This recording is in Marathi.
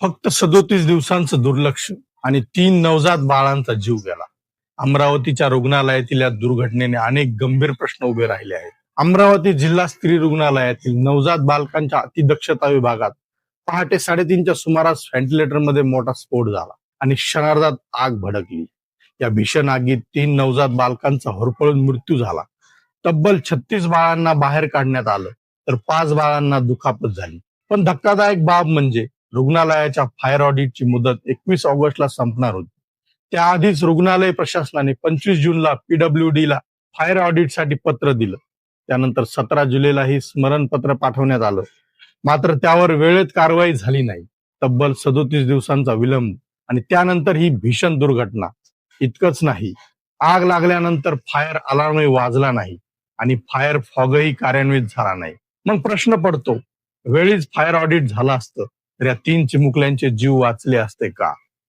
फक्त 37 दिवसांचं दुर्लक्ष आणि 3 नवजात बाळांचा जीव गेला. अमरावतीच्या रुग्णालयातील या दुर्घटनेने अनेक गंभीर प्रश्न उभे राहिले आहेत. अमरावती जिल्हा स्त्री रुग्णालयातील नवजात बालकांच्या अतिदक्षता विभागात पहाटे 3:30च्या सुमारास व्हेंटिलेटरमध्ये मोठा स्फोट झाला आणि क्षणार्धात आग भडकली. या भीषण आगीत 3 नवजात बालकांचा होरपळून मृत्यू झाला. तब्बल 36 बाळांना बाहेर काढण्यात आलं तर 5 बाळांना दुखापत झाली. पण धक्कादायक बाब म्हणजे रुग्णालयाच्या फायर ऑडिटची मुदत 21 ऑगस्टला संपणार होती. त्याआधीच रुग्णालय प्रशासनाने 25 जूनला पीडब्ल्यूडीला फायर ऑडिटसाठी पत्र दिलं. त्यानंतर 17 जुलैला ही स्मरणपत्र पाठवण्यात आलं. मात्र त्यावर वेळेत कारवाई झाली नाही. तब्बल 37 दिवसांचा विलंब आणि त्यानंतर ही भीषण दुर्घटना. इतकंच नाही, आग लागल्यानंतर फायर अलार्मही वाजला नाही आणि फायर फॉगही कार्यान्वित झाला नाही. मग प्रश्न पडतो, वेळीच फायर ऑडिट झालं असतं तर या 3 चिमुकल्यांचे जीव वाचले असते का?